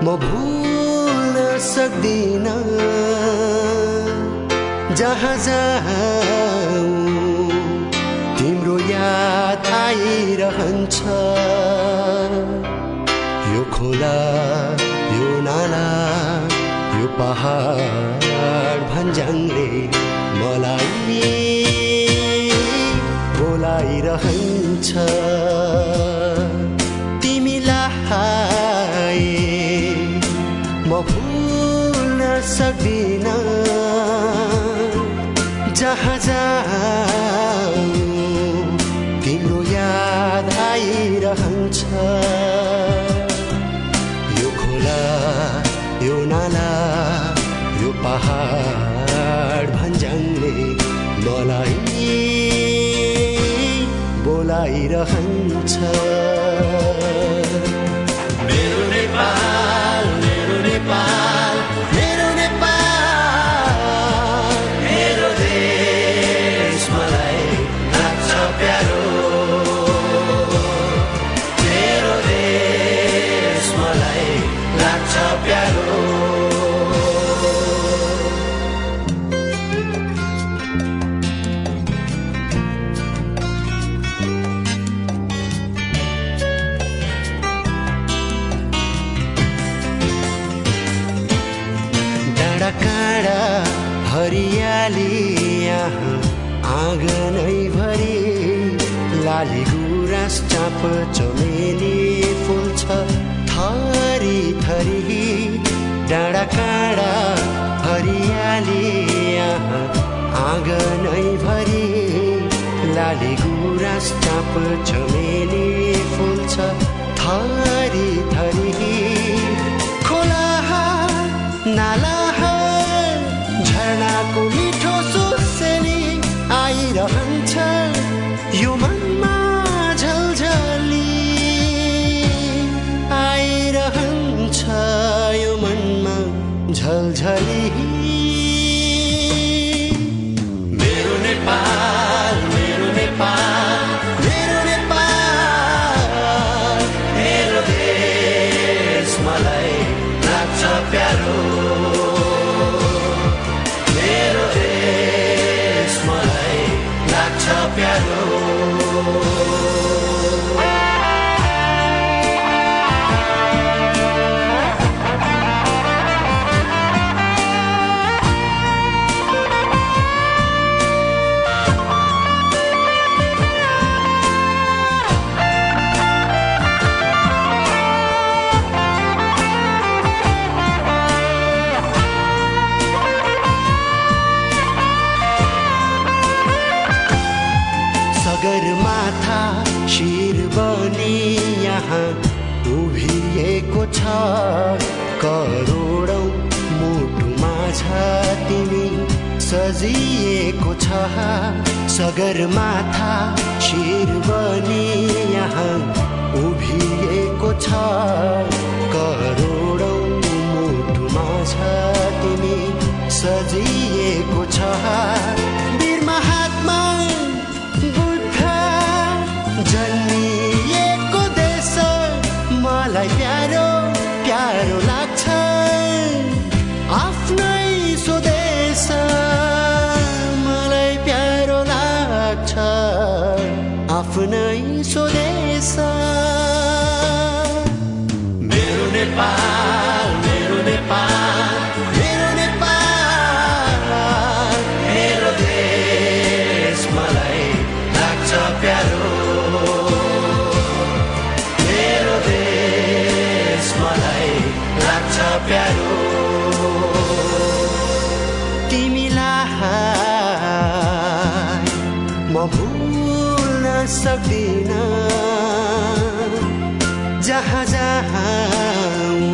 म भुल्न सक्दिन जहाँ जाऊँ तिम्रो याद आइरहन्छ यो खोला यो नाला यो पहाड भन्ज्याङले मलाई बोलाइरहन्छ तिमीलाई म भुल्न सक्दिन जहाँ जाऊँ तिम्रो याद आइरहन्छ यो खोला यो नाला यो पहाड भन्ज्याङले मलाई बोलाइरहन्छ मेरो नेपाल मेरो नेपाल मेरो नेपाल मेरो देश मलाई लाग्छ प्यारो मेरो देश मलाई लाग्छ प्यारो काँडा हरियाली यहाँ आँगनै भरि लाली गुराँस चाँप चमेली फुल्छ थरी थरी डाँडा काँडा हरियाली यहाँ आँगनै भरि लाली गुराँस चाँप चमेली फुल्छ थरी थरी खोला नाला झरनाको मिठो सुसेली आइरहन्छ यो मनमा झलझली आइरहन्छ यो मनमा झलझली मेरो नेपाल मेरो नेपाल मेरो नेपाल मेरो देश मलाई लाग्छ प्यारो प्यारो सगरमाथा शिर बनी यहाँ उभिएको छ करोडौं मुटुमा छ तिमी सजिएको छ सगरमाथा शिर बनी यहाँ उभिएको छ करोडौं मुटुमा छ तिमी सजिएको छ वीर महात्मा जन्मिएको देश मलाई प्यारो प्यारो लाग्छ आफ्नै स्वदेश मलाई प्यारो लाग्छ आफ्नै स्वदेश मेरो नेपाल मेरो नेपाल मेरो नेपाल मेरो देश मलाई लाग्छ प्यारो प्यारो तिमीलाई म भुल्न सक्दिन जहाँ जाऊँ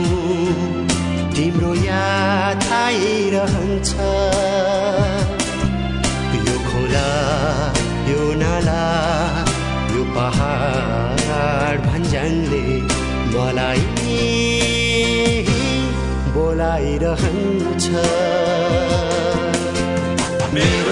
तिम्रो याद आइरहन्छ यो खोला यो नाला यो पहाड भन्ज्याङले मलाई बोलाइरहन्छ मेरो